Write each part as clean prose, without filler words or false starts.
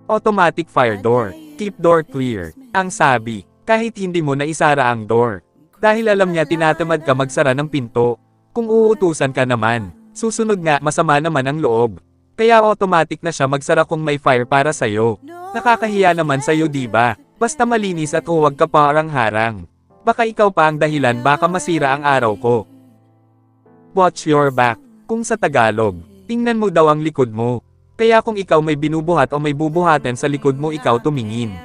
Automatic fire door. Keep door clear. Ang sabi, kahit hindi mo na isara ang door. Dahil alam niya tinatamad ka magsara ng pinto. Kung uutusan ka naman, susunod nga masama naman ang loob. Kaya automatic na siya magsara kung may fire para sa'yo. Nakakahiya naman sa'yo diba? Basta malinis at huwag ka parang harang. Baka ikaw pa ang dahilan baka masira ang araw ko. Watch your back. Kung sa Tagalog, tingnan mo daw ang likod mo. Kaya kung ikaw may binubuhat o may bubuhatin sa likod mo ikaw tumingin.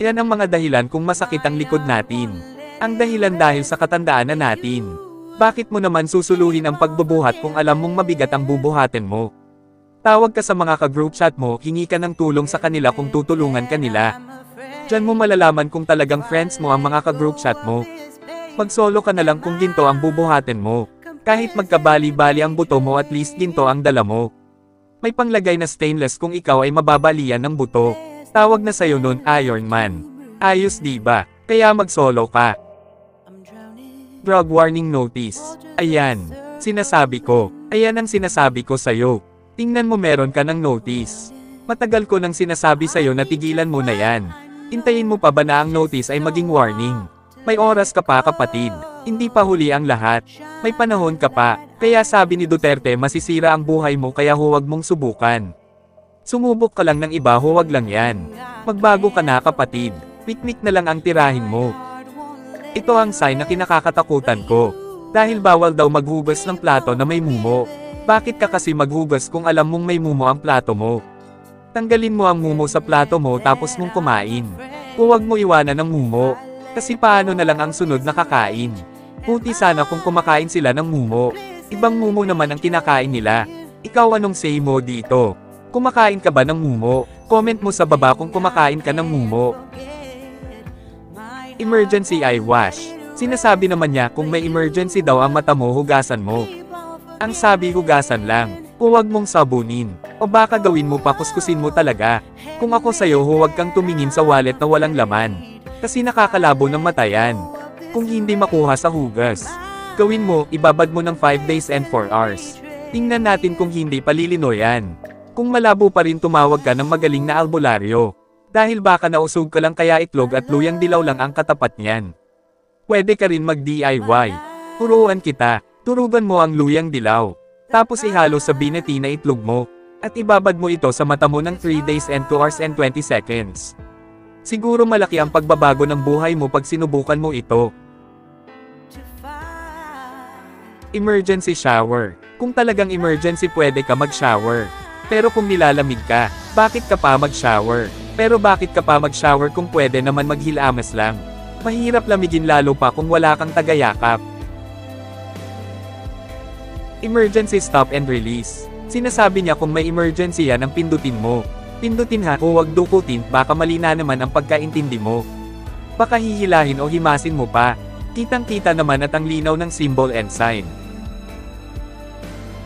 Yan ang mga dahilan kung masakit ang likod natin. Ang dahilan dahil sa katandaan na natin. Bakit mo naman susuluhin ang pagbubuhat kung alam mong mabigat ang bubuhatin mo? Tawag ka sa mga ka-group chat mo, hingi ka ng tulong sa kanila kung tutulungan ka nila. Diyan mo malalaman kung talagang friends mo ang mga ka-group chat mo. Mag-solo ka na lang kung ginto ang bubuhatin mo. Kahit magkabali-bali ang buto mo at least ginto ang dala mo. May panglagay na stainless kung ikaw ay mababalian ng buto. Tawag na sa'yo nun Iron Man. Ayos diba? Kaya mag-solo ka. Drug warning notice. Ayan. Sinasabi ko. Ayan ang sinasabi ko sa'yo. Tingnan mo meron ka ng notice. Matagal ko nang sinasabi sa'yo na tigilan mo na yan. Hintayin mo pa ba na ang notice ay maging warning? May oras ka pa kapatid. Hindi pa huli ang lahat. May panahon ka pa. Kaya sabi ni Duterte masisira ang buhay mo kaya huwag mong subukan. Sumubok ka lang ng iba huwag lang yan. Magbago ka na kapatid. Piknik na lang ang tirahin mo. Ito ang sign na kinakatakutan ko. Dahil bawal daw maghugas ng plato na may mumo. Bakit ka kasi maghugas kung alam mong may mumo ang plato mo? Tanggalin mo ang mumo sa plato mo tapos mong kumain. Huwag mo iwanan ang mumo. Kasi paano na lang ang sunod na kakain? Buti sana kung kumakain sila ng mumo. Ibang mumo naman ang kinakain nila. Ikaw anong say mo dito? Kumakain ka ba ng mumo? Comment mo sa baba kung kumakain ka ng mumo. Emergency eye wash. Sinasabi naman niya kung may emergency daw ang mata mo hugasan mo. Ang sabi hugasan lang. Huwag mong sabunin. O baka gawin mo pa kuskusin mo talaga. Kung ako sa'yo huwag kang tumingin sa wallet na walang laman. Kasi nakakalabo ng mata yan. Kung hindi makuha sa hugas. Gawin mo, ibabad mo ng 5 days and 4 hours. Tingnan natin kung hindi palilino yan. Kung malabo pa rin tumawag ka ng magaling na albularyo. Dahil baka nausog ka lang kaya itlog at luyang dilaw lang ang katapat niyan. Pwede ka rin mag-DIY. Turuan kita. Turugan mo ang luyang dilaw. Tapos ihalo sa binati na itlog mo. At ibabad mo ito sa mata mo ng 3 days and 2 hours and 20 seconds. Siguro malaki ang pagbabago ng buhay mo pag sinubukan mo ito. Emergency shower. Kung talagang emergency pwede ka mag-shower. Pero kung nilalamig ka, bakit ka pa mag-shower? Pero bakit ka pa mag-shower kung pwede naman maghilamas lang? Mahirap lamigin lalo pa kung wala kang tagayakap. Emergency stop and release. Sinasabi niya kung may emergency yan ang pindutin mo. Pindutin ha, huwag dukutin, baka mali na naman ang pagkaintindi mo. Baka hihilahin o himasin mo pa. Kitang-kita naman at ang linaw ng symbol and sign.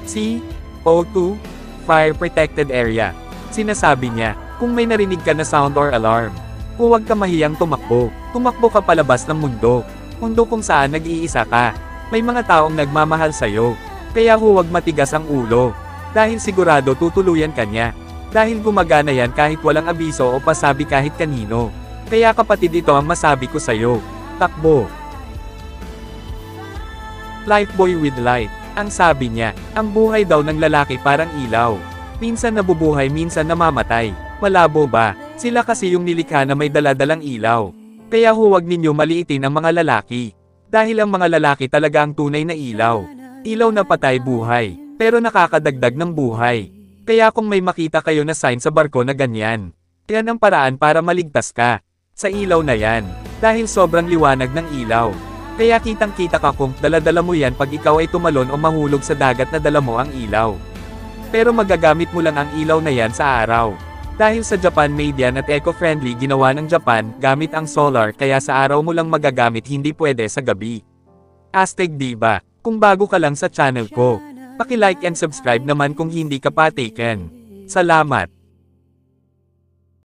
C. O2. Fire Protected Area. Sinasabi niya, kung may narinig ka na sound or alarm, huwag ka mahiyang tumakbo. Tumakbo ka palabas ng mundo. Mundo kung saan nag-iisa ka. May mga taong nagmamahal sa'yo. Kaya huwag matigas ang ulo. Dahil sigurado tutuluyan ka niya. Dahil gumagana yan kahit walang abiso o pasabi kahit kanino. Kaya kapatid ito ang masabi ko sa'yo. Takbo. Lifebuoy with light. Ang sabi niya, ang buhay daw ng lalaki parang ilaw. Minsan nabubuhay, minsan namamatay. Malabo ba? Sila kasi yung nilikha na may daladalang ilaw. Kaya huwag ninyo maliitin ang mga lalaki. Dahil ang mga lalaki talaga ang tunay na ilaw. Ilaw na patay buhay, pero nakakadagdag ng buhay. Kaya kung may makita kayo na sign sa barko na ganyan, yan ang paraan para maligtas ka. Sa ilaw na yan, dahil sobrang liwanag ng ilaw. Kaya kitang-kita ka kung dala-dala mo yan pag ikaw ay tumalon o mahulog sa dagat na dala mo ang ilaw. Pero magagamit mo lang ang ilaw na yan sa araw. Dahil sa Japan made yan at eco-friendly ginawa ng Japan gamit ang solar kaya sa araw mo lang magagamit hindi pwede sa gabi. Hashtag diba? Kung bago ka lang sa channel ko, paki-like and subscribe naman kung hindi ka pa taken. Salamat!